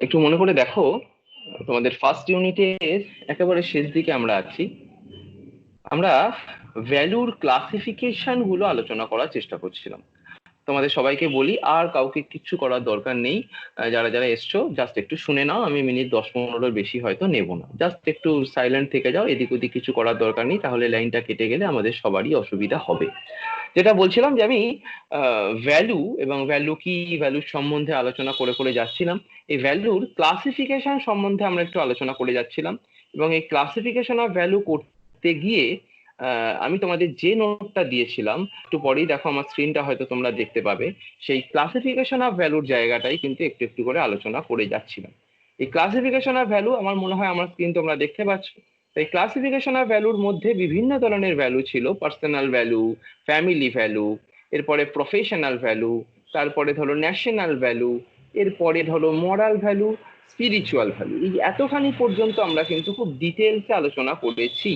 একটু মনে করে দেখো, তোমাদের ফার্স্ট ইউনিটের একেবারে শেষ দিকে আমরা আছি। আমরা ভ্যালুর ক্লাসিফিকেশন গুলো আলোচনা করার চেষ্টা করছিলাম। তোমাদের সবাইকে বলি, আর কাউকে কিচ্ছু করার দরকার নেই। যারা যারা এসছো জাস্ট একটু শুনে নাও, আমি মিনিট 10-15 বেশি হয়তো নেব না। জাস্ট একটু সাইলেন্ট থেকে যাও, এদিক ওদিক কিছু করার দরকার নেই, তাহলে লাইনটা কেটে গেলে আমাদের সবারই অসুবিধা হবে। যেটা বলছিলাম যে আমি ভ্যালু এবং ভ্যালু কি, ভ্যালুর সম্বন্ধে আলোচনা করে করে যাচ্ছিলাম। এই ভ্যালুর ক্লাসিফিকেশন সম্বন্ধে আমরা একটু আলোচনা করে যাচ্ছিলাম, এবং এই ক্লাসিফিকেশন অফ ভ্যালু করতে গিয়ে আমি তোমাদের যে নোটটা দিয়েছিলাম, একটু পরেই দেখো আমার স্ক্রিনটা হয়তো তোমরা দেখতে পাবে। সেই ক্লাসিফিকেশন অফ ভ্যালুর জায়গাটাই কিন্তু একটু একটু করে আলোচনা করে যাচ্ছিলাম। এই ক্লাসিফিকেশন অফ ভ্যালু, আমার মনে হয় আমার স্ক্রিন তোমরা দেখতে পাচ্ছ। এই ক্লাসিফিকেশন অফ ভ্যালুর মধ্যে বিভিন্ন ধরনের ভ্যালু ছিল: পার্সোনাল ভ্যালু, ফ্যামিলি ভ্যালু, এরপরে প্রফেশনাল ভ্যালু, তারপরে ধরো ন্যাশনাল ভ্যালু, এরপরে ধরো মরাল ভ্যালু, স্পিরিচুয়াল ভ্যালু। এই এতখানি পর্যন্ত আমরা কিন্তু খুব ডিটেলসে আলোচনা করেছি,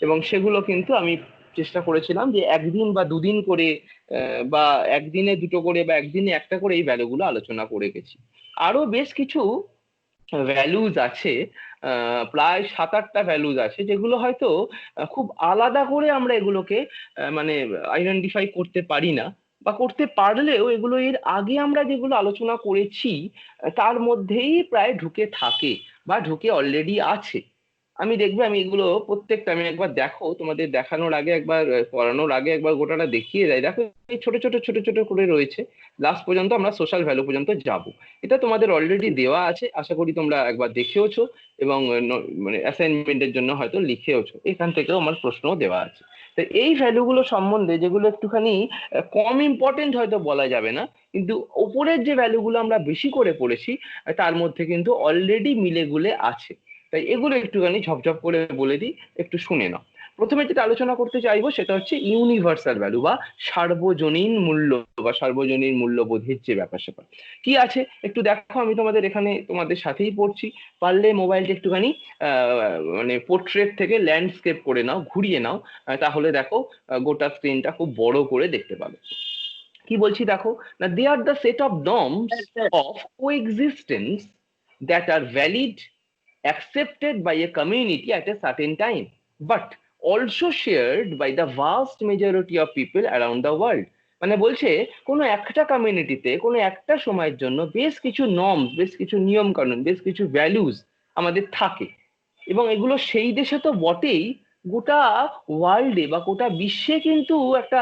এবং সেগুলো কিন্তু আমি চেষ্টা করেছিলাম যে একদিন বা দুদিন করে, বা একদিনে দুটো করে বা একদিনে একটা করে এই ভ্যালুগুলো আলোচনা করে গেছি। আরো বেশ কিছু ভ্যালুজ আছে, প্রায় 7-8টা ভ্যালুজ আছে, যেগুলো হয়তো খুব আলাদা করে আমরা এগুলোকে মানে আইডেন্টিফাই করতে পারি না, বা করতে পারলেও এগুলো এর আগে আমরা যেগুলো আলোচনা করেছি তার মধ্যেই প্রায় ঢুকে থাকে বা ঢুকে অলরেডি আছে। আমি দেখবে, আমি এগুলো প্রত্যেকটা, আমি একবার দেখো, তোমাদের দেখানোর আগে একবার, পড়ানোর আগে একবার গোটাটা দেখিয়ে দেয়। দেখো, এই ছোট ছোট ছোট ছোট করে রয়েছে। লাস্ট পর্যন্ত আমরা সোশ্যাল ভ্যালু পর্যন্ত যাব। এটা তোমাদের অলরেডি দেওয়া আছে, আশা করি তোমরা একবার দেখেওছো, এবং মানে অ্যাসাইনমেন্টের জন্য হয়তো লিখেওছো। এখান থেকেও আমার প্রশ্নও দেওয়া আছে। তো এই ভ্যালুগুলো সম্বন্ধে, যেগুলো একটুখানি কম ইম্পর্টেন্ট হয়তো বলা যাবে না, কিন্তু ওপরের যে ভ্যালুগুলো আমরা বেশি করে পড়েছি তার মধ্যে কিন্তু অলরেডি মিলে গুলে আছে। তাই এগুলো একটুখানি ঝপঝপ করে বলে দিই, একটু শুনে নাও। প্রথমে যেটা আলোচনা করতে চাইবো সেটা হচ্ছে ইউনিভার্সাল ভ্যালু, বা সার্বজনীন মূল্য, বা সার্বজনীন মূল্যবোধের যে ব্যাপার স্যাপার কি আছে একটু দেখো। আমি তোমাদের এখানে তোমাদের সাথেই পড়ছি। পারলে মোবাইলটা একটুখানি মানে পোর্ট্রেট থেকে ল্যান্ডস্কেপ করে নাও, ঘুরিয়ে নাও, তাহলে দেখো গোটা স্ক্রিনটা খুব বড় করে দেখতে পাবে। কি বলছি দেখো, না, they are the set of norms of coexistence that are valid, accepted by a community at a certain time, but also shared by the vast majority of people around the world. মানে বলছে, কোনো একটা কমিউনিটিতে কোনো একটা সময়ের জন্য বেশ কিছু নর্মস, বেশ কিছু নিয়ম কানুন, বেশ কিছু ভ্যালুজ আমাদের থাকে, এবং এগুলো সেই দেশে তো বটেই, গোটা ওয়ার্ল্ডে বা গোটা বিশ্বে কিন্তু একটা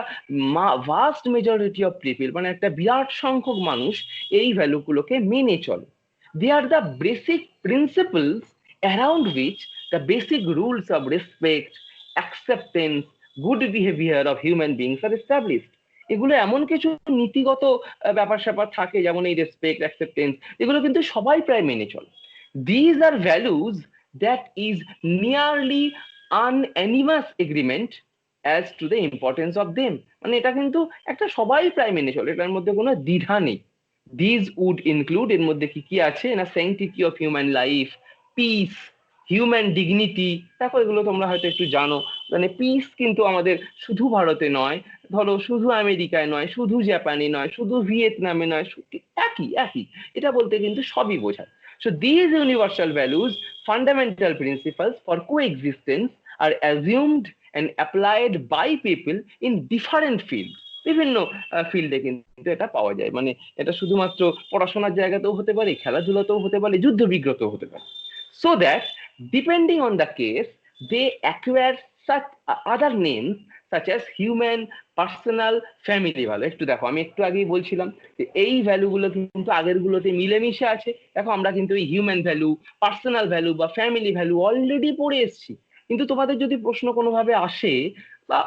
ভাস্ট মেজরিটি অফ পিপল, মানে একটা বিরাট সংখ্যক মানুষ এই ভ্যালুগুলোকে মেনে চলে। They are the basic principles around which the basic rules of respect, acceptance, good behavior of human beings are established. এগুলো এমন কিছু নীতিগত ব্যাপার স্যাপার থাকে, যেমন এই রেসপেক্ট, অ্যাকসেপ্টেন্স, এগুলো কিন্তু সবাই প্রায় মেনে চলে। These are values that is nearly unanimous agreement as to the importance of them. মানে এটা কিন্তু একটা সবাই প্রায় মেনে চলে, এটার মধ্যে কোনো দ্বিধা নেই। These would include, এর মধ্যে কি কি আছে না, sanctity of human life, peace, human dignity. দেখো, এগুলো তোমরা হয়তো একটু জানো। মানে পিস কিন্তু আমাদের শুধু ভারতে নয়, ধরো শুধু আমেরিকায় নয়, শুধু জাপানে নয়, শুধু ভিয়েতনামে নয়, একই একই, এটা বলতে কিন্তু সবই বোঝায়। So these universal values, fundamental principles for coexistence, are assumed and applied by people in different fields. বিভিন্ন ফিল্ডে কিন্তু এটা পাওয়া যায়। মানে এটা শুধুমাত্র পড়াশোনার জায়গাতেও হতে পারে, খেলাধুলাতেও হতে পারে, যুদ্ধ বিগ্রহতেও হতে পারে। So that depending on the case, they acquire such other names such as human, personal, family value. একটু দেখো, আমি একটু আগেই বলছিলাম যে এই ভ্যালুগুলো কিন্তু আগের গুলোতে মিলেমিশে আছে। দেখো, আমরা কিন্তু এই হিউম্যান ভ্যালু, পার্সোনাল ভ্যালু বা ফ্যামিলি ভ্যালু অলরেডি পড়ে এসেছি। কিন্তু তোমাদের যদি প্রশ্ন কোনোভাবে আসে, বা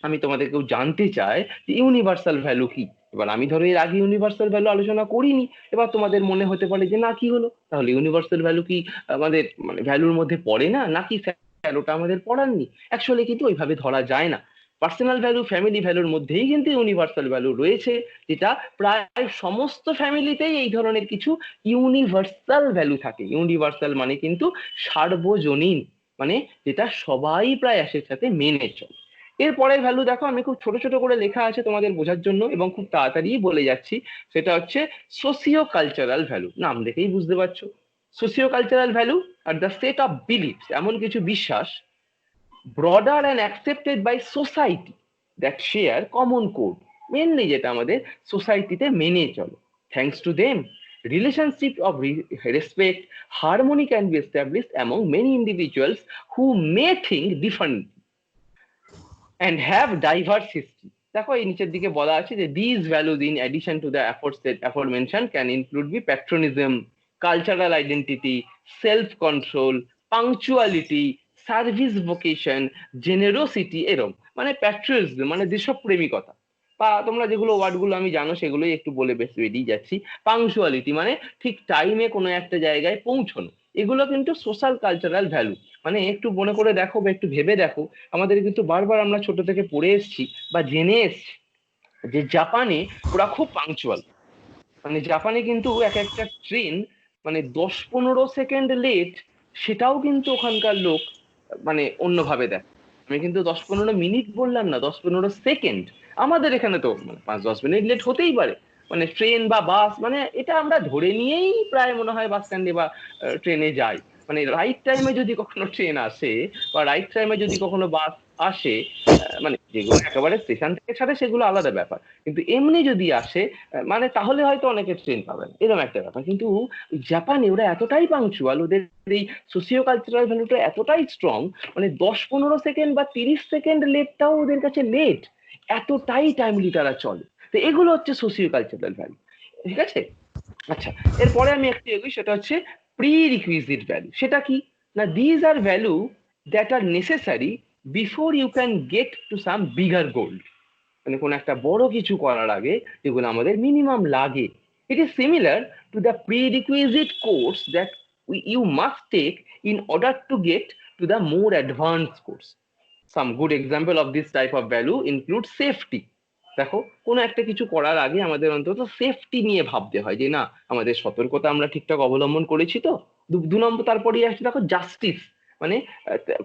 আমি তোমাদেরকেও জানতে চাই যে ইউনিভার্সাল ভ্যালু কি, এবার আমি ধরো এর আগে ইউনিভার্সাল ভ্যালু আলোচনা করিনি, এবার তোমাদের মনে হতে পারে যে না, কি হলো তাহলে, ইউনিভার্সাল ভ্যালু কি আমাদের মানে ভ্যালুর মধ্যে পড়ে না, নাকি স্যার ওটা আমাদের পড়াননি? অ্যাকচুয়ালি কিন্তু ওইভাবে ধরা যায় না। পার্সোনাল ভ্যালু, ফ্যামিলি ভ্যালুর মধ্যেই কিন্তু ইউনিভার্সাল ভ্যালু রয়েছে, যেটা প্রায় সমস্ত ফ্যামিলিতেই এই ধরনের কিছু ইউনিভার্সাল ভ্যালু থাকে। ইউনিভার্সাল মানে কিন্তু সার্বজনীন, মানে যেটা সবাই প্রায় এর সাথে মেনে চলে। এর পরের ভ্যালু দেখো, আমি খুব ছোট ছোট করে লেখা আছে তোমাদের বোঝার জন্য এবং খুব তাড়াতাড়ি বলে যাচ্ছি। সেটা হচ্ছে সোসিও কালচারাল ভ্যালু। নাম দেখেই বুঝতে পারছো, socio cultural value are the set of beliefs, এমন কিছু বিশ্বাস broader and accepted by society that share common code, mainly যেটা আমাদের সোসাইটিতে মেনে চলে। Thanks to them relationship of respect, harmony can be established among many individuals who may think differently and have diverse history. দেখো এই নিচের দিকে বলা আছে যে these values in addition to the aforementioned can include be patriotism, cultural identity, self control, punctuality, service vocation, generosity, এরম মানে patriotism মানে দেশপ্রেমিকতা, বা তোমরা যেগুলো ওয়ার্ড গুলো আমি জানো সেগুলোই একটু বলে বেশ বেরিয়ে যাচ্ছি। পাংচুয়ালিটি মানে ঠিক টাইমে কোনো একটা জায়গায় পৌঁছানো, এগুলো কিন্তু সোশ্যাল কালচারাল ভ্যালু। মানে একটু মনে করে দেখো বা একটু ভেবে দেখো, আমাদের কিন্তু বারবার আমরা ছোট থেকে পড়ে এসেছি বা জেনে এসেছি যে জাপানে ওরা খুব পাংচুয়াল। মানে জাপানে কিন্তু এক একটা ট্রেন মানে 10-15 সেকেন্ড লেট, সেটাও কিন্তু ওখানকার লোক মানে অন্যভাবে দেয়। আমি কিন্তু 10-15 মিনিট বললাম না, 10-15 সেকেন্ড। আমাদের এখানে তো মানে 5-10 মিনিট লেট হতেই পারে, মানে ট্রেন বা বাস, মানে এটা আমরা ধরে নিয়েই প্রায় মনে হয় বাস স্ট্যান্ডে বা ট্রেনে যাই। মানে রাইট টাইমে যদি কখনো ট্রেন আসে বা রাইট টাইমে যদি কখনো বাস আসে, মানে যেগুলো একেবারে স্টেশন থেকে ছাড়ে সেগুলো আলাদা ব্যাপার, কিন্তু এমনি যদি আসে মানে তাহলে হয়তো অনেকে ট্রেন পাবেন, এরকম একটা ব্যাপার। কিন্তু জাপানে ওরা এতটাই পাংচুয়াল, ওদের এই সোসিও কালচারাল ভ্যালুটা এতটাই স্ট্রং, মানে 10-15 সেকেন্ড বা 30 সেকেন্ড লেটটাও ওদের কাছে লেট, এতটাই টাইমলি তারা চলে। তো এগুলো হচ্ছে সোসিও কালচারাল ভ্যালু, ঠিক আছে? আচ্ছা, এরপরে আমি একটু এগোই, সেটা হচ্ছে প্রি রিকুইজিট ভ্যালু। সেটা কি না, these are value that are necessary before you can get to some bigger goal. মানে কোনো একটা বড় কিছু করার আগে যেগুলো আমাদের মিনিমাম লাগে। It is similar to the prerequisite course that you must take in order to get to the more advance course. Some good example of this type of value include safety. দেখো কোনো একটা কিছু করার আগে আমাদের অন্তত safety নিয়ে ভাবতে হয় যে না, আমাদের সতর্কতা আমরা ঠিকঠাক অবলম্বন করেছি তো। 2 নম্বর তারপরেই আসছে দেখো জাস্টিস, মানে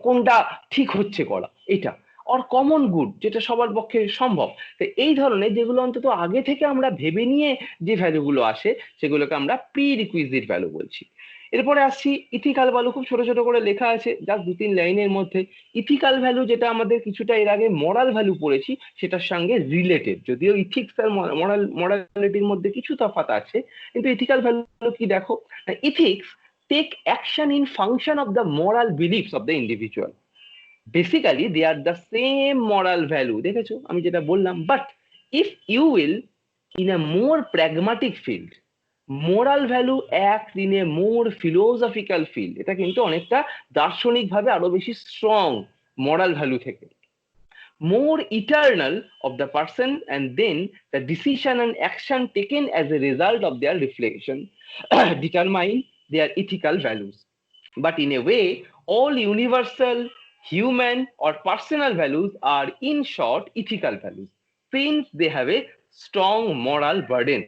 কোনটা ঠিক হচ্ছে করা এটা, অর কমন গুড যেটা সবার পক্ষে সম্ভব। তো এই ধরনের যেগুলো অন্তত আগে থেকে আমরা ভেবে নিয়ে যে ভ্যালুগুলো আসে সেগুলোকে আমরা প্রি রিকুইজিট ভ্যালু বলছি। এরপরে আসছি ইথিক্যাল ভ্যালু। খুব ছোট ছোট করে লেখা আছে, জাস্ট 2-3 লাইনের মধ্যে। ইথিক্যাল ভ্যালু যেটা আমাদের কিছুটা এর আগে মরাল ভ্যালু পড়েছি সেটার সঙ্গে রিলেটেড, যদিও ইথিক্স আর মরালিটির মধ্যে কিছু তফাৎ আছে, কিন্তু ইথিক্যাল ভ্যালু কি দেখো, ethics take action in function of the moral beliefs of the individual. Basically they are the same moral value, দেখেছো আমি যেটা বললাম, but if you will in a more pragmatic field, moral value act in a more philosophical field. এটা কিন্তু অনেকটা দার্শনিক ভাবে আরো বেশি স্ট্রং moral value থেকে, more eternal of the person, and then the decision and action taken as a result of their reflection determine their ethical values. But in a way, all universal, human, or personal values are, in short, ethical values, since they have a strong moral burden.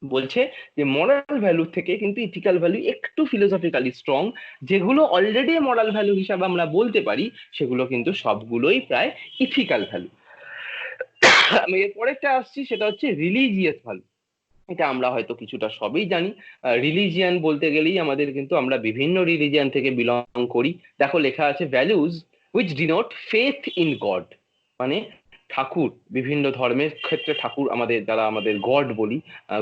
বলছে যে মরাল value থেকে কিন্তু ethical value একটু philosophically strong. যেগুলো already মরাল value হিসাবে আমরা বলতে পারি সেগুলো কিন্তু সবগুলোই প্রায় ইথিক্যাল ভ্যালু। আমি এর পরেরটা আসছি, সেটা হচ্ছে রিলিজিয়াস ভ্যালু। এটা আমরা হয়তো কিছুটা সবই জানি। রিলিজিয়ান বলতে গেলেই আমাদের কিন্তু আমরা বিভিন্ন রিলিজিয়ান থেকে বিলং করি। দেখো লেখা আছে values which denote faith in god, মানে ঠাকুর, বিভিন্ন ধর্মের ক্ষেত্রে ঠাকুর আমাদের, যারা আমাদের গড বলি,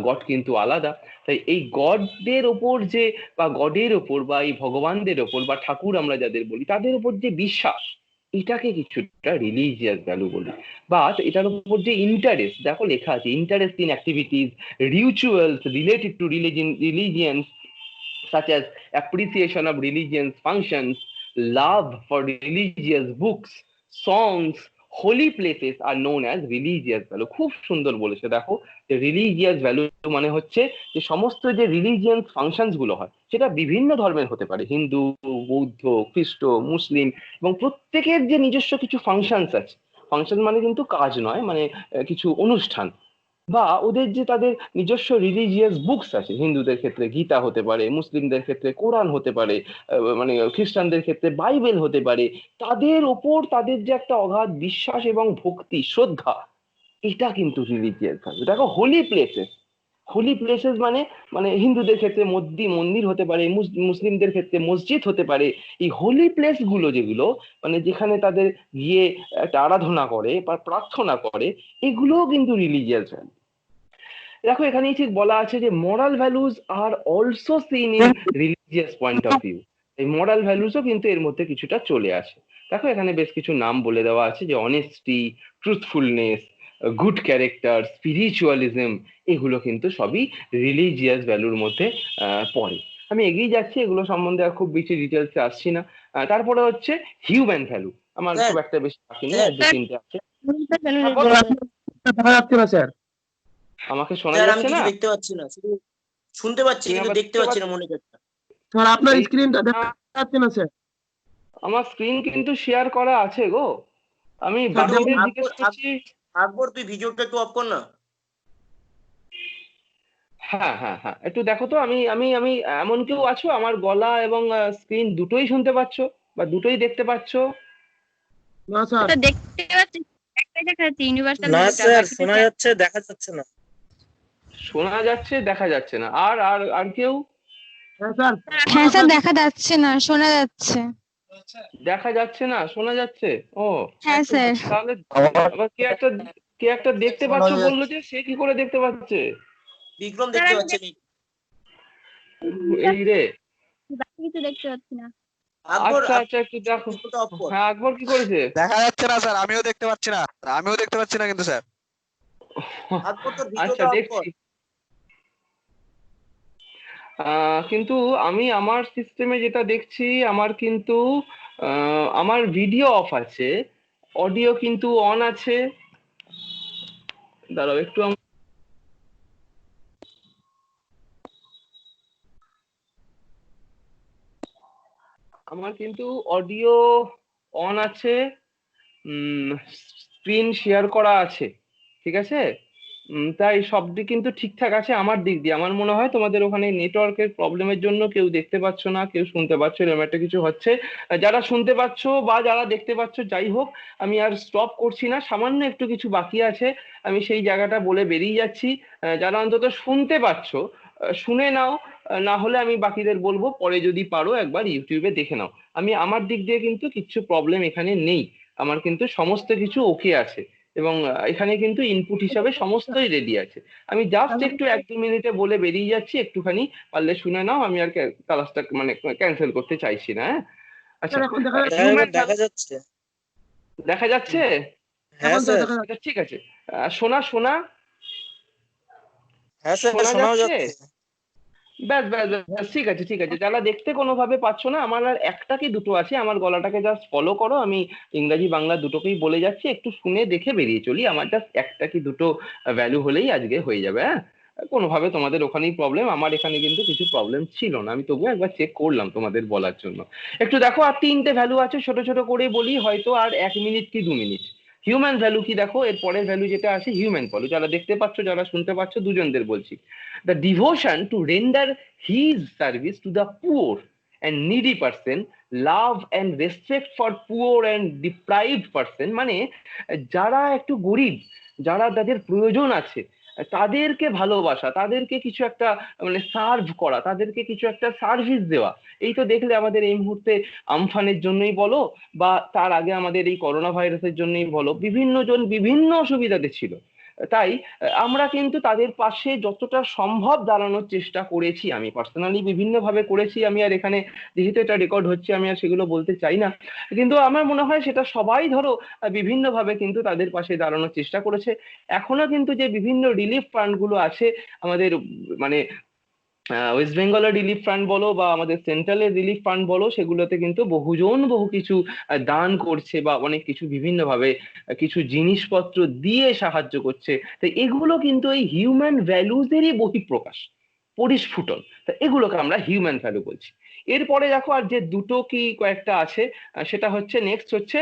গড কিন্তু আলাদা। তাই এই গডদের ওপর যে, বা গডের ওপর, বা এই ভগবানদের ওপর, বা ঠাকুর আমরা যাদের বলি তাদের ওপর যে বিশ্বাস, এটাকে কিছুটা রিলিজিয়াস ভ্যালু বলি। বা এটার উপর যে ইন্টারেস্ট, দেখো লেখা আছে interest in activities, rituals related to religions, such as appreciation of religious functions, love for religious books, songs, holy places are known as religious value. খুব সুন্দর বলেছে দেখো, যে রিলিজিয়াস ভ্যালু মানে হচ্ছে যে সমস্ত যে রিলিজিয়াস ফাংশনস গুলো হয় সেটা বিভিন্ন ধর্মের হতে পারে, হিন্দু, বৌদ্ধ, খ্রিস্ট, মুসলিম, এবং প্রত্যেকের যে নিজস্ব কিছু ফাংশনস আছে। ফাংশন মানে কিন্তু কাজ নয়, মানে কিছু অনুষ্ঠান, বা ওদের যে তাদের নিজস্ব রিলিজিয়াস বুকস আছে, হিন্দুদের ক্ষেত্রে গীতা হতে পারে, মুসলিমদের ক্ষেত্রে কোরআন হতে পারে, মানে খ্রিস্টানদের ক্ষেত্রে বাইবেল হতে পারে, তাদের ওপর তাদের যে একটা অগাধ বিশ্বাস এবং ভক্তি শ্রদ্ধা, এটা কিন্তু রিলিজিয়াস ভ্যালু। দেখো হোলি প্লেসেস মানে মানে হিন্দুদের ক্ষেত্রে মন্দির হতে পারে, মুসলিমদের ক্ষেত্রে মসজিদ হতে পারে। এই হোলি প্লেস গুলো যেগুলো মানে যেখানে তাদের গিয়ে একটা আরাধনা করে বা প্রার্থনা করে, এগুলোও কিন্তু রিলিজিয়াস ভ্যালু। দেখো এখানেই ঠিক বলা আছে যে moral values are also seen in religious point of view. এই মোরাল ভ্যালুজও কিন্তু এর মধ্যে কিছুটা চলে আসে। দেখো এখানে বেশ কিছু নাম বলে দেওয়া আছে, যে honesty, truthfulness, good character, spiritualism, এগুলো কিন্তু সবই রিলিজিয়াস ভ্যালুর মধ্যে পড়ে। আমি এগিয়ে যাচ্ছি, এগুলো সম্বন্ধে আর খুব বেশি ডিটেলসে আসছি না। তারপরে হচ্ছে হিউম্যান ভ্যালু। আমার স্যার খুব একটা বেশি আসেনি, স্যার আর দু তিনটে আছে। বলো। দেখা যাচ্ছে না স্যার। আমাকে শোনা স্যার আমি যাচ্ছে না? কিছু দেখতে পাচ্ছি না, শুধু শুনতে পাচ্ছি তুমি কিন্তু আবার দেখতে পাচ্ছি না মনিটরটা। স্যার আপনার এই স্ক্রিনটা দেখা যাচ্ছে না স্যার। আমার স্ক্রিন কিন্তু শেয়ার করা আছে গো। আমি স্যার বাকিদের দেখুন। জিজ্ঞেস করছি। আকবর তুই ভিডিওটা একটু অফ কর না। হ্যাঁ হ্যাঁ হ্যাঁ, একটু দেখো তো। আমি আমি আমি এমন কেউ আছো আমার গলা এবং স্ক্রিন দুটোই শুনতে পাচ্ছো বা দুটোই দেখতে পাচ্ছো? না স্যার। তো দেখতে পাচ্ছি, একটাই দেখা যাচ্ছে ইউনিভার্সাল না ভ্যালুটা, স্যার, বাকিটা শোনা যাচ্ছে দেখা যাচ্ছে না। শোনা যাচ্ছে, দেখা যাচ্ছে না। আর আর আর কেউ? হ্যাঁ স্যার। হ্যাঁ স্যার, দেখা যাচ্ছে না, শোনা যাচ্ছে। দেখা যাচ্ছে না, শোনা যাচ্ছে। ও হ্যাঁ স্যার। তাহলে আবার কে একটা দেখতে পাচ্ছ বললো, যে সে কি করে দেখতে পাচ্ছে? বিক্রম দেখতে পাচ্ছি আমি। এই রে। বাকি কিছু দেখতে পাচ্ছি না। আকবর আচ্ছা আচ্ছা, একটু দেখো। ভিডিওটা অফ কর। হ্যাঁ, আকবর কি করেছে? দেখা যাচ্ছে না স্যার, আমিও দেখতে পাচ্ছি না, কিন্তু স্যার। আকবর তোর আচ্ছা, ভিডিওটা অফ কর। দেখছি। কিন্তু আমি আমার সিস্টেমে যেটা দেখছি, আমার কিন্তু আমার ভিডিও অফ আছে, অডিও কিন্তু অন আছে। দাঁড়াও একটু। আমার কিন্তু অডিও অন আছে, স্ক্রিন শেয়ার করা আছে, ঠিক আছে। তাই সবটি কিন্তু ঠিকঠাক আছে আমার দিক দিয়ে। আমার মনে হয় তোমাদের ওখানে নেটওয়ার্কের প্রবলেমের জন্য কেউ দেখতে পাচ্ছ না, কেউ শুনতে পাচ্ছ, এরকম একটা কিছু হচ্ছে। যারা শুনতে পাচ্ছ বা যারা দেখতে পাচ্ছ, যাই হোক, আমি আর স্টপ করছি না, সামান্য একটু কিছু বাকি আছে, আমি সেই জায়গাটা বলে বেরিয়ে যাচ্ছি। যারা অন্তত শুনতে পাচ্ছ, শুনে নাও। না হলে আমি বাকিদের বলবো, পরে যদি পারো একবার ইউটিউবে দেখে নাও। আমি আমার দিক দিয়ে কিন্তু কিচ্ছু প্রবলেম এখানে নেই, আমার কিন্তু সমস্ত কিছু ওকে আছে, এবং এখানে কিন্তু ইনপুট হিসাবে সমস্তই রেডি আছে। আমি জাস্ট একটু 1-2 মিনিটে বলে বেরিয়ে যাচ্ছি, একটুখানি পারলে শুনে নাও। আমি আর ক্লাসটা মানে ক্যান্সেল করতে চাইছি না। হ্যাঁ, আচ্ছা। স্যার এখন দেখা যাচ্ছে। হিউম্যান দেখা যাচ্ছে। দেখা যাচ্ছে? হ্যাঁ এখন স্যার স্যার। দেখা যাচ্ছে। আচ্ছা, ঠিক আছে। শোনা শোনা হ্যাঁ স্যার, শোনা শোনাও যাচ্ছে? যাচ্ছে। ব্যাস ব্যাস ব্যাস, ঠিক আছে ঠিক আছে। যারা দেখতে কোনোভাবে পাচ্ছ না, আমার আর একটা কি দুটো আছে, আমার গলাটাকে জাস্ট ফলো করো। আমি ইংরাজি বাংলা দুটোকেই বলে যাচ্ছি, একটু শুনে দেখে বেরিয়ে চলি। আমার জাস্ট একটা কি দুটো ভ্যালু হলেই আজকে হয়ে যাবে। হ্যাঁ, কোনোভাবে তোমাদের ওখানেই প্রবলেম, আমার এখানে কিন্তু কিছু প্রবলেম ছিল না। আমি তবুও একবার চেক করলাম তোমাদের বলার জন্য। একটু দেখো, আর তিনটে ভ্যালু আছে, ছোট ছোট করে বলি, হয়তো আর 1 মিনিট কি 2 মিনিট। হিউম্যান ভ্যালু কি দেখো, এর পরের ভ্যালু যেটা আছে হিউম্যান ভ্যালু, যারা দেখতে পাচ্ছ যারা শুনতে পাচ্ছ দুজনদের বলছি। The devotion to render his service to the poor and needy person, love and respect for poor and deprived person, মানে যারা একটু গরিব, যারা তাদের প্রয়োজন আছে, তাদেরকে ভালোবাসা, তাদেরকে কিছু একটা মানে সার্ভ করা, তাদেরকে কিছু একটা সার্ভিস দেওয়া। এই তো দেখলে আমাদের এই মুহূর্তে আমফানের জন্যই বলো বা তার আগে আমাদের এই করোনা ভাইরাসের জন্যই বলো, বিভিন্ন জন বিভিন্ন অসুবিধাতে ছিল। তাই আমরা কিন্তু তাদের পাশে যতটা সম্ভব দাঁড়ানোর চেষ্টা করেছি। আমি পার্সোনালি বিভিন্ন ভাবে করেছি, আমি আর এখানে যেহেতু এটা রেকর্ড হচ্ছে আমি আর সেগুলো বলতে চাই না, কিন্তু আমার মনে হয় সেটা সবাই ধরো বিভিন্ন ভাবে কিন্তু তাদের পাশে দাঁড়ানোর চেষ্টা করেছে। এখনো কিন্তু যে বিভিন্ন রিলিফ ফান্ড গুলো আছে আমাদের, মানে ওয়েস্ট বেঙ্গলের রিলিফ ফান্ড বলো বা আমাদের সেন্ট্রালের রিলিফ ফান্ড বলো, সেগুলোতে কিন্তু বহুজন বহু কিছু দান করছে বা অনেক কিছু বিভিন্ন ভাবে কিছু জিনিসপত্র দিয়ে সাহায্য করছে। তো এগুলো কিন্তু এই হিউম্যান ভ্যালুজেরই বহিঃপ্রকাশ, পরিস্ফুটন। তা এগুলোকে আমরা হিউম্যান ভ্যালু বলছি। এরপরে দেখো আর যে দুটো কি কয়েকটা আছে, সেটা হচ্ছে নেক্সট হচ্ছে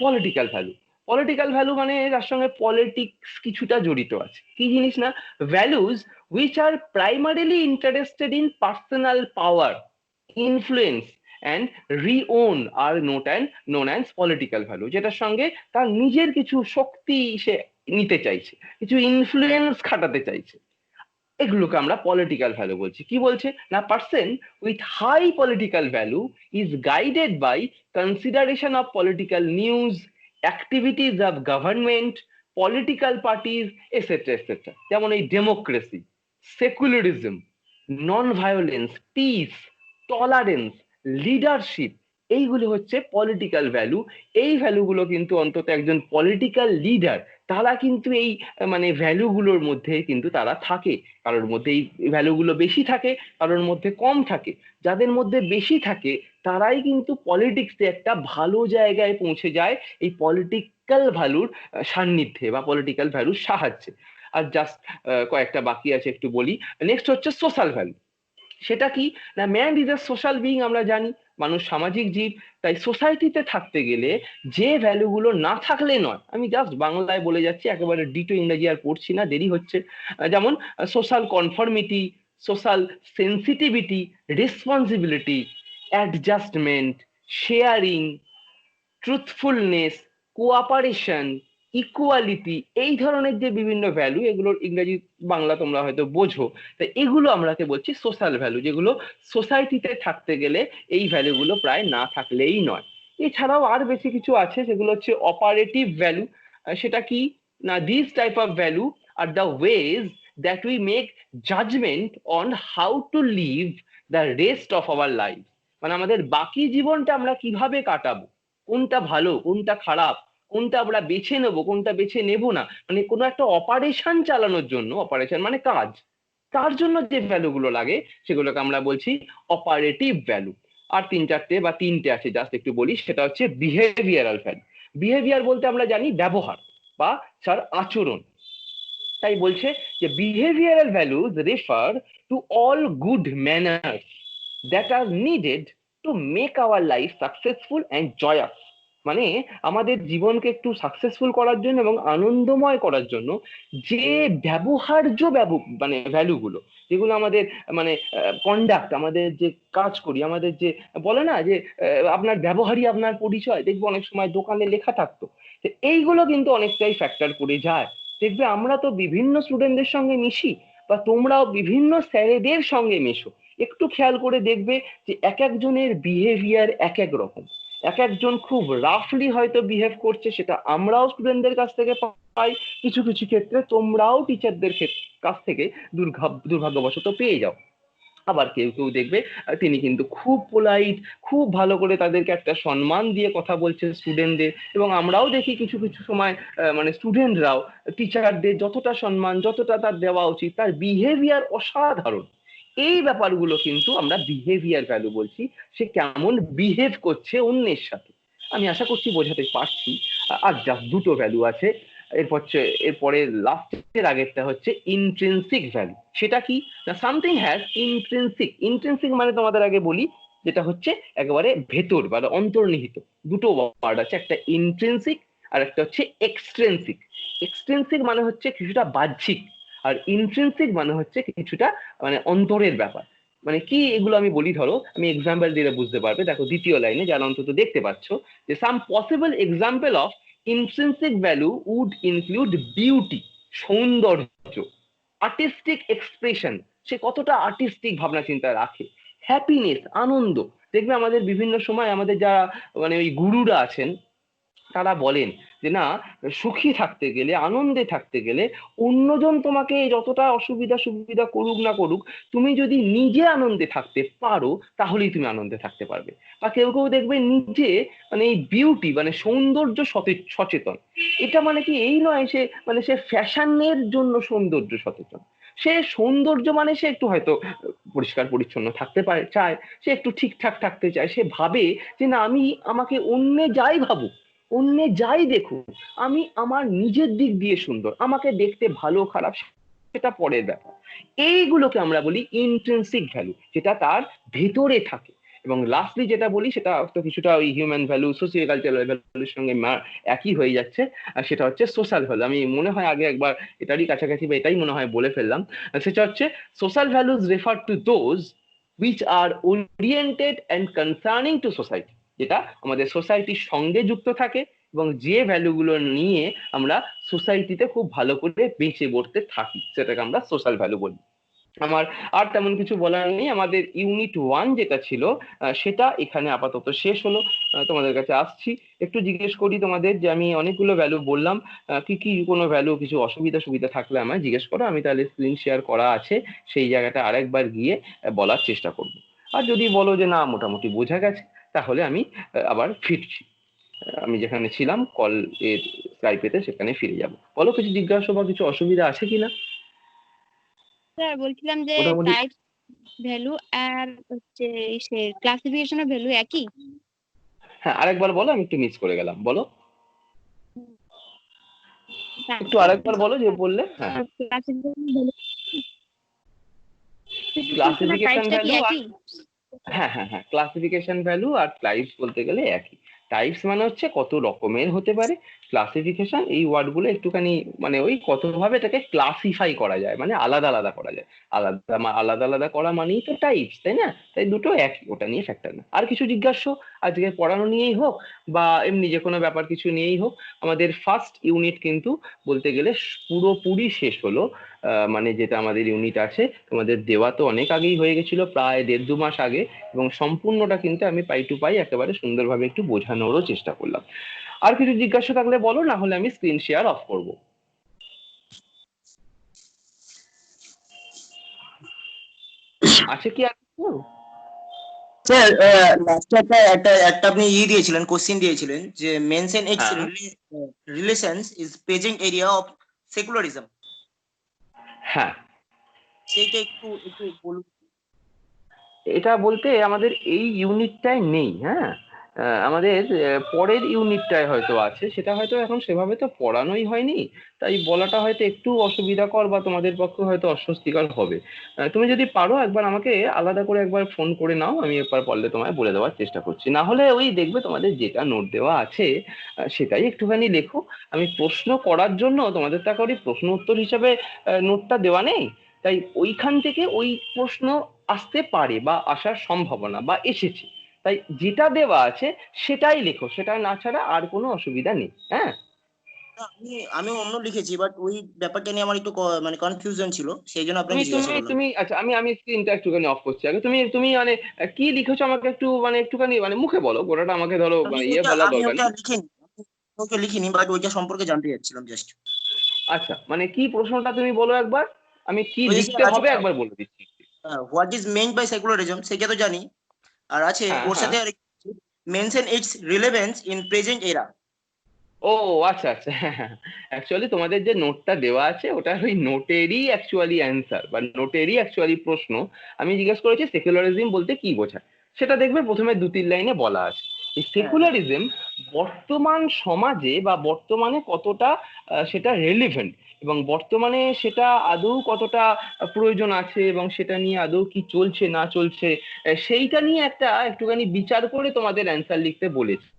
পলিটিক্যাল ভ্যালু। পলিটিক্যাল ভ্যালু মানে তার সঙ্গে পলিটিক্স কিছুটা জড়িত আছে। কি জিনিস না, values which are primarily interested in personal power, influence and re-own are known as political value, যেটার সঙ্গে তার নিজের কিছু শক্তি সে নিতে চাইছে, কিছু ইনফ্লুয়েন্স খাটাতে চাইছে, এগুলোকে আমরা পলিটিক্যাল ভ্যালু বলছি। কি বলছে না, person with high political value is guided by consideration of political news, activities of government, political parties etcetera etcetera. যেমন এই democracy, secularism, non violence, peace, tolerance, leadership, এইগুলো হচ্ছে পলিটিক্যাল ভ্যালু। এই ভ্যালুগুলো কিন্তু অন্তত একজন পলিটিক্যাল লিডার তারা কিন্তু এই মানে ভ্যালুগুলোর মধ্যে কিন্তু তারা থাকে। কারোর মধ্যে এই ভ্যালুগুলো বেশি থাকে, কারোর মধ্যে কম থাকে। যাদের মধ্যে বেশি থাকে তারাই কিন্তু পলিটিক্সে একটা ভালো জায়গায় পৌঁছে যায় এই পলিটিক্যাল ভ্যালুর সান্নিধ্যে বা পলিটিক্যাল ভ্যালুর সাহায্যে। আর জাস্ট কয়েকটা বাকি আছে, একটু বলি। নেক্সট হচ্ছে সোশ্যাল ভ্যালু। সেটা কি না, man is a social being, আমরা জানি মানুষ সামাজিক জীব। তাই সোসাইটিতে থাকতে গেলে যে ভ্যালুগুলো না থাকলে নয়, আমি জাস্ট বাংলায় বলে যাচ্ছি, একেবারে ডিটো ইংরেজি আর পড়ছি না, দেরি হচ্ছে। যেমন social conformity, social sensitivity, responsibility, adjustment, sharing, truthfulness, cooperation, equality, এই ধরনের যে বিভিন্ন ভ্যালু, এগুলোর ইংরেজি বাংলা তোমরা হয়তো বোঝো। তো এগুলো আমরাকে বলছি সোশ্যাল ভ্যালু, যেগুলো সোসাইটিতে থাকতে গেলে এই ভ্যালুগুলো প্রায় না থাকলেই নয়। এছাড়াও আর বেশি কিছু আছে, সেগুলো হচ্ছে অপারেটিভ ভ্যালু। সেটা কি না, this type of value are the ways that we make judgement on how to live the rest of our life. মানে আমাদের বাকি জীবনটা আমরা কিভাবে কাটাবো, কোনটা ভালো কোনটা খারাপ, কোনটা আমরা বেছে নেব কোনটা বেছে নেব না, মানে কোনো একটা অপারেশন চালানোর জন্য, অপারেশন মানে কাজ, তার জন্য যে ভ্যালুগুলো লাগে সেগুলোকে আমরা বলছি অপারেটিভ ভ্যালু। আর তিনটে আছে, জাস্ট একটু বলি। সেটা হচ্ছে বিহেভিয়ারাল ভ্যালু। বিহেভিয়ার বলতে আমরা জানি ব্যবহার বা তার আচরণ। তাই বলছে যে behavioural values refer to all good manners that are needed to make our life successful and জয়াস। মানে আমাদের জীবনকে একটু সাকসেসফুল করার জন্য এবং আনন্দময় করার জন্য যে ব্যবহার্য মানে ভ্যালুগুলো, যেগুলো আমাদের মানে কন্ডাক্ট, আমাদের যে কাজ করি, আমাদের যে বলে না যে আপনার ব্যবহারই আপনার পরিচয়, দেখবো অনেক সময় দোকানে লেখা থাকতো। তো এইগুলো কিন্তু অনেকটাই ফ্যাক্টর করে যায়। দেখবে আমরা তো বিভিন্ন স্টুডেন্টদের সঙ্গে মিশি, বা তোমরাও বিভিন্ন স্যারেদের সঙ্গে মেশো, একটু খেয়াল করে দেখবে যে এক একজনের বিহেভিয়ার এক এক রকম। এক একজন খুব রাফলি হয়তো বিহেভ করছে, সেটা আমরাও স্টুডেন্টদের কাছ থেকে পাই, কিছু কিছু ক্ষেত্রে তোমরাও টিচারদের কাছ থেকে দুর্ভাগ্যবশত পেয়ে যাও। আবার কেউ কেউ দেখবে তিনি কিন্তু খুব পোলাইট, খুব ভালো করে তাদেরকে একটা সম্মান দিয়ে কথা বলছে স্টুডেন্টদের। এবং আমরাও দেখি কিছু কিছু সময় মানে স্টুডেন্টরাও টিচারদের যতটা সম্মান, যতটা তার দেওয়া উচিত, তার বিহেভিয়ার অসাধারণ। এই ব্যাপারগুলো কিন্তু আমরা বিহেভিয়ার ভ্যালু বলছি, সে কেমন বিহেভ করছে অন্যের সাথে। আমি আশা করছি বোঝাতে পারছি। আর জাস্ট দুটো ভ্যালু আছে, এরপরে লাস্টের আগেরটা হচ্ছে ইন্ট্রিনসিক ভ্যালু। সেটা কি না, সামথিং হ্যাজ ইন্ট্রিনসিক। ইন্ট্রিনসিক মানে তোমাদের আগে বলি, যেটা হচ্ছে একেবারে ভেতর বা অন্তর্নিহিত। দুটো ওয়ার্ড আছে, একটা ইন্ট্রিনসিক আর একটা হচ্ছে এক্সট্রিনসিক। এক্সট্রিনসিক মানে হচ্ছে কিছুটা বাহ্যিক, আর ইন্ট্রিনসিক মানে হচ্ছে কিছুটা মানে অন্তরের ব্যাপার। মানে কি, এগুলো আমি বলি, ধরো আমি এক্সাম্পল দিলে বুঝতে পারবে। দেখো দ্বিতীয় লাইনে, যারা অন্তত দেখতে পাচ্ছ, যে some possible example of intrinsic value would include beauty, সৌন্দর্য, আর্টিস্টিক এক্সপ্রেশন, সে কতটা আর্টিস্টিক ভাবনা চিন্তা রাখে, হ্যাপিনেস, আনন্দ। দেখবে আমাদের বিভিন্ন সময় আমাদের যারা মানে ওই গুরুরা আছেন, তারা বলেন যে না, সুখী থাকতে গেলে, আনন্দে থাকতে গেলে অন্যজন তোমাকে যতটা সুবিধা করুক না করুক, তুমি যদি নিজে আনন্দে থাকতে পারো তাহলেই তুমি আনন্দে থাকতে পারবে। বা কেউ কেউ দেখবে নিজে মানে এই বিউটি মানে সৌন্দর্য সচেতন। এটা মানে কি এই নয় সে ফ্যাশনের জন্য সৌন্দর্য সচেতন। সে সৌন্দর্য মানে সে একটু হয়তো পরিষ্কার পরিচ্ছন্ন থাকতে চায়, সে একটু ঠিকঠাক থাকতে চায়, সে ভাবে যে না, আমাকে অন্যে যাই ভাবুক, অন্যে যাই দেখুক, আমি আমার নিজের দিক দিয়ে সুন্দর, আমাকে দেখতে ভালো খারাপ সেটা পরের ব্যাপার। এইগুলোকে আমরা বলি ইন্ট্রিনসিক ভ্যালু, যেটা তার ভেতরে থাকে। এবং লাস্টলি যেটা বলি সেটা তো কিছুটা ওই হিউম্যান ভ্যালু সোশিও কালচারাল ভ্যালুর সঙ্গে একই হয়ে যাচ্ছে, আর সেটা হচ্ছে সোশ্যাল ভ্যালু। আমি মনে হয় আগে একবার এটারই কাছাকাছি বা এটাই মনে হয় বলে ফেললাম। সেটা হচ্ছে social values refer to those which are oriented and concerning to society, যেটা আমাদের সোসাইটির সঙ্গে যুক্ত থাকে এবং যে ভ্যালুগুলো নিয়ে আমরা সোসাইটিতে খুব ভালো করে বেঁচে বসতে থাকি সেটাকে আমরা সোশ্যাল ভ্যালু বলি। আমার আর তেমন কিছু বলার নেই। আমাদের ইউনিট 1 যেটা ছিল সেটা এখানে আপাতত শেষ হলো। তোমাদের কাছে আসছি, একটু জিজ্ঞেস করি তোমাদের যে আমি অনেকগুলো ভ্যালু বললাম, কি কি কোনো ভ্যালু কিছু অসুবিধা সুবিধা থাকলে আমায় জিজ্ঞেস করো, আমি তাহলে স্ক্রিন শেয়ার করা আছে সেই জায়গাটা আরেকবার গিয়ে বলার চেষ্টা করব। আর যদি বলো যে না মোটামুটি বোঝা গেছে তাহলে আমি আবার ফিরছি, আমি যেখানে ছিলাম কল এর স্কাইপেতে সেখানে ফিরে যাব। বলো কিছু জিজ্ঞাসা বা কিছু অসুবিধা আছে কিনা? স্যার বলছিলাম যে মোটামুটি টাইপ ভ্যালু আর হচ্ছে সে ক্লাসিফিকেশনের ভ্যালু একই? হ্যাঁ, আরেকবার বলো, আমি একটু মিস করে গেলাম, বলো একটু আরেকবার বলো যে বললে। হ্যাঁ, ক্লাসিফিকেশন ভ্যালু আর হ্যাঁ ক্লাসিফিকেশন ভ্যালু আর টাইপস বলতে গেলে একই। টাইপস মানে হচ্ছে কত রকমের হতে পারে, ক্লাসিফিকেশন এই ওয়ার্ডগুলো একটুখানি মানে ওই কত ভাবে এটাকে ক্লাসিফাই করা যায়, মানে আলাদা আলাদা করা যায়। আলাদা আলাদা করা মানেই তো টাইপস, তাই না? তাই দুটো একই, ওটা নিয়ে ফ্যাক্টর না। আর কিছু জিজ্ঞাসা আজকে পড়ানো নিয়েই হোক বা এমনি যে কোনো ব্যাপার কিছু নিয়েই হোক, আমাদের ফার্স্ট ইউনিট কিন্তু বলতে গেলে পুরোপুরি শেষ হলো। মানে যেটা আমাদের ইউনিট আছে তোমাদের দেওয়া তো অনেক আগেই হয়ে গেছিল, প্রায় 1.5-2 মাস আগে, এবং সম্পূর্ণটা কিন্তু আমি পাই টু পাই একেবারে সুন্দরভাবে একটু বোঝানোরও চেষ্টা করলাম। আর কিছু জিজ্ঞাসা থাকলে বলো, না হলে আমি স্ক্রিন শেয়ার অফ করব। আছে কি আর কিছু? স্যার লাস্টে একটা আপনি দিয়েছিলেন, কোশ্চেন দিয়েছিলেন যে মেনশন এক্স হ্যাঁ। Relations is present area of secularism, হ্যাঁ, সেইটা একটু একটু বলুন। এটা বলতে আমাদের এই ইউনিটটায় নেই। হ্যাঁ, আমাদের পরের ইউনিটটায় হয়তো আছে, সেটা হয়তো এখন সেভাবে তো পড়ানোই হয়নি, তাই বলাটা হয়তো একটু অসুবিধাকর বা তোমাদের পক্ষে হয়তো অস্বস্তিকর হবে। তুমি যদি পারো একবার আমাকে আলাদা করে একবার ফোন করে নাও, আমি একবার পারলে তোমায় বলে দেওয়ার চেষ্টা করছি। না হলে ওই দেখবে তোমাদের যেটা নোট দেওয়া আছে সেটাই একটুখানি লেখো। আমি প্রশ্ন করার জন্য তোমাদের তো একেবারে প্রশ্ন উত্তর হিসাবে নোটটা দেওয়া নেই, তাই ওইখান থেকে ওই প্রশ্ন আসতে পারে বা আসার সম্ভাবনা বা এসেছে, তাই যেটা দেওয়া আছে সেটাই লেখো, সেটা না ছাড়া আর কোনো অসুবিধা নেই। হ্যাঁ, না, আমি অন্য লিখেছি, বাট ওই ব্যাপারটা নিয়ে আমার একটু মানে কনফিউশন ছিল, সেই জন্য তুমি আপনাকে জিজ্ঞাসা তুমি করলাম। তুমি আচ্ছা, আমি স্ক্রিনটা একটুখানি অফ করছি আগে। তুমি তুমি মানে কি লিখেছো আমাকে একটু মানে একটুখানি মানে মুখে বলো, গোটাটা আমাকে ধরো আমি ইয়ে বলা আমি দরকার ওটা নেই। লিখিনি, ওকে লিখিনি, বাট ওইটা সম্পর্কে জানতে চাচ্ছিলাম জাস্ট। আচ্ছা, মানে কি প্রশ্নটা তুমি বলো একবার, আমি কি ওই যে লিখতে স্যার আছে হবে একবার বলে দিচ্ছি। What is main by secularism, সেটা তো জানি, আর আছে হ্যাঁ ওর হ্যাঁ। সাথে আর mention its relevance in present era. ও আচ্ছা আচ্ছা, অ্যাকচুয়ালি তোমাদের যে নোটটা দেওয়া আছে ওটা ওই নোটেরই অ্যাকচুয়ালি অ্যান্সার বা নোটেরই অ্যাকচুয়ালি প্রশ্ন। আমি জিজ্ঞেস করেছি সেকুলারিজম বলতে কি বোঝায়, সেটা দেখবে প্রথমে 2-3 লাইনে বলা আছে। এই সেকুলারিজম বর্তমান সমাজে বা বর্তমানে কতটা সেটা রেলিভেন্ট এবং বর্তমানে সেটা আদৌ কতটা প্রয়োজন আছে এবং সেটা নিয়ে আদৌ কি চলছে না চলছে, সেইটা নিয়ে একটা একটুখানি বিচার করে তোমাদের অ্যান্সার লিখতে বলেছে।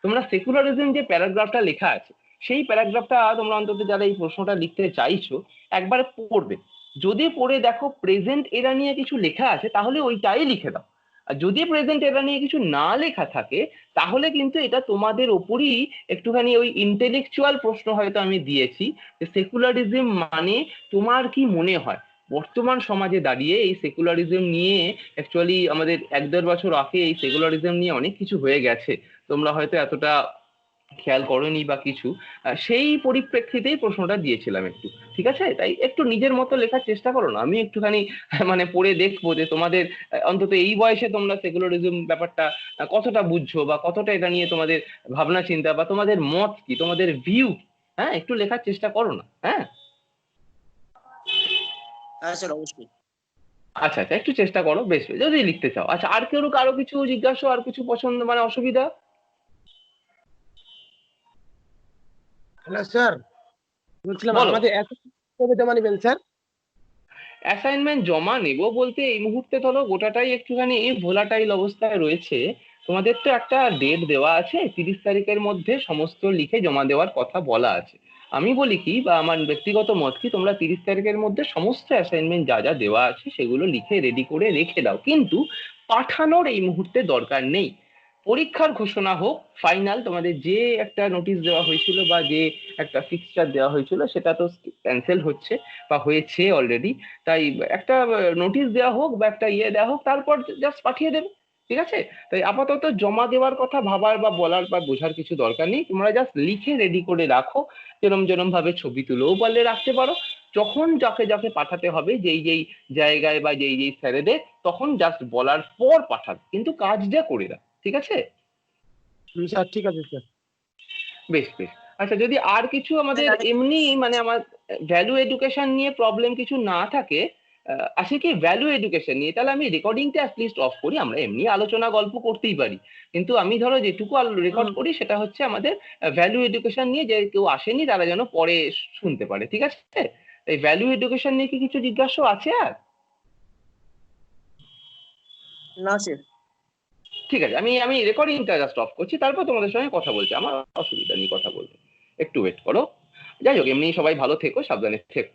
তোমরা সেকুলারিজম যে প্যারাগ্রাফটা লেখা আছে সেই প্যারাগ্রাফটা তোমরা অন্তত যারা এই প্রশ্নটা লিখতে চাইছো একবার পড়বে। যদি পড়ে দেখো প্রেজেন্ট এরা নিয়ে কিছু লেখা আছে তাহলে ওইটাই লিখে দাও, আর যদি প্রেজেন্ট এরা নিয়ে কিছু না লেখা থাকে তাহলে কিন্তু এটা তোমাদের ওপরই একটুখানি ওই ইন্টেলেকচুয়াল প্রশ্ন হয়তো আমি দিয়েছি যে সেকুলারিজম মানে তোমার কি মনে হয় বর্তমান সমাজে দাঁড়িয়ে এই সেকুলারিজম নিয়ে অ্যাকচুয়ালি আমাদের 1-1.5 বছর আগে এই সেকুলারিজম নিয়ে অনেক কিছু হয়ে গেছে, তোমরা হয়তো এতটা খেয়াল করোনি বা কিছু, সেই পরিপ্রেক্ষিতেই প্রশ্নটা দিয়েছিলাম একটু। ঠিক আছে, তাই একটু নিজের মতো লেখার চেষ্টা করো না, আমি একটুখানি মানে পড়ে দেখবো যে তোমাদের অন্তত এই বয়সে তোমরা সেকুলারিজম ব্যাপারটা কতটা বুঝছো বা কতটা এটা নিয়ে তোমাদের ভাবনা চিন্তা বা তোমাদের মত কি, তোমাদের ভিউ। হ্যাঁ, একটু লেখার চেষ্টা করো না। হ্যাঁ হ্যাঁ স্যার, অবশ্যই। আচ্ছা আচ্ছা, একটু চেষ্টা করো বেশ বেশ, যদি লিখতে চাও। আচ্ছা, আর কেউ কারো কিছু জিজ্ঞাসা, আর কিছু পছন্দ মানে অসুবিধা? হ্যালো স্যার, বলছিলাম বলো। আমাদের এত কবে জমা নেবেন স্যার? অ্যাসাইনমেন্ট জমা নেব বলতে এই মুহূর্তে ধরো গোটাটাই একটুখানি ভোলাটাইল অবস্থায় রয়েছে। তোমাদের তো একটা ডেট দেওয়া আছে, 30 তারিখের মধ্যে সমস্ত লিখে জমা দেওয়ার কথা বলা আছে। আমি বলি কি, বা আমার ব্যক্তিগত মত কি, তোমরা 30 তারিখের মধ্যে সমস্ত অ্যাসাইনমেন্ট যা যা দেওয়া আছে সেগুলো লিখে রেডি করে রেখে দাও, কিন্তু পাঠানোর এই মুহূর্তে দরকার নেই। পরীক্ষার ঘোষণা হোক ফাইনাল, তোমাদের যে একটা নোটিশ দেওয়া হয়েছিল বা যে একটা ফিক্সচার দেওয়া হয়েছিল সেটা তো ক্যান্সেল হচ্ছে বা হয়েছে অলরেডি। তাই একটা নোটিশ দেওয়া হোক বা একটা দেওয়া হোক, তারপর জাস্ট পাঠিয়ে দেবে, ঠিক আছে? তাই আপাতত জমা দেওয়ার কথা ভাবার বা বলার বা বোঝার কিছু দরকার নেই, তোমরা জাস্ট লিখে রেডি করে রাখো। যেরম যেরম ভাবে ছবি তুলেও পারলে রাখতে পারো, যখন যাকে যাকে পাঠাতে হবে যেই যেই জায়গায় বা যেই যেই স্যারেদের, তখন জাস্ট বলার পর পাঠাবে, কিন্তু কাজটা করে দাও, ঠিক আছে? স্যার ঠিক আছে স্যার। বেশ বেশ। আচ্ছা, যদি আর কিছু আমাদের এমনি মানে আমার ভ্যালু এডুকেশন নিয়ে প্রবলেম কিছু না থাকে, আসে কি ভ্যালু এডুকেশন নিয়ে, তাহলে আমি রেকর্ডিংটা অ্যাটলিস্ট অফ করি। আমরা এমনি আলোচনা গল্প করতেই পারি, কিন্তু আমি ধরো যেটুকু রেকর্ড করি সেটা হচ্ছে আমাদের ভ্যালু এডুকেশন নিয়ে, যে কেউ আসেনি তারা যেন পরে শুনতে পারে, ঠিক আছে? এই ভ্যালু এডুকেশন নিয়ে কি কিছু জিজ্ঞাসা আছে আর? না স্যার। ঠিক আছে, আমি আমি রেকর্ডিংটা জাস্ট অফ করছি, তারপর তোমাদের সঙ্গে কথা বলছি। আমার অসুবিধা নেই কথা বলতে, একটু ওয়েট করো। যাই হোক, এমনি সবাই ভালো থেকো, সাবধানে থেকো।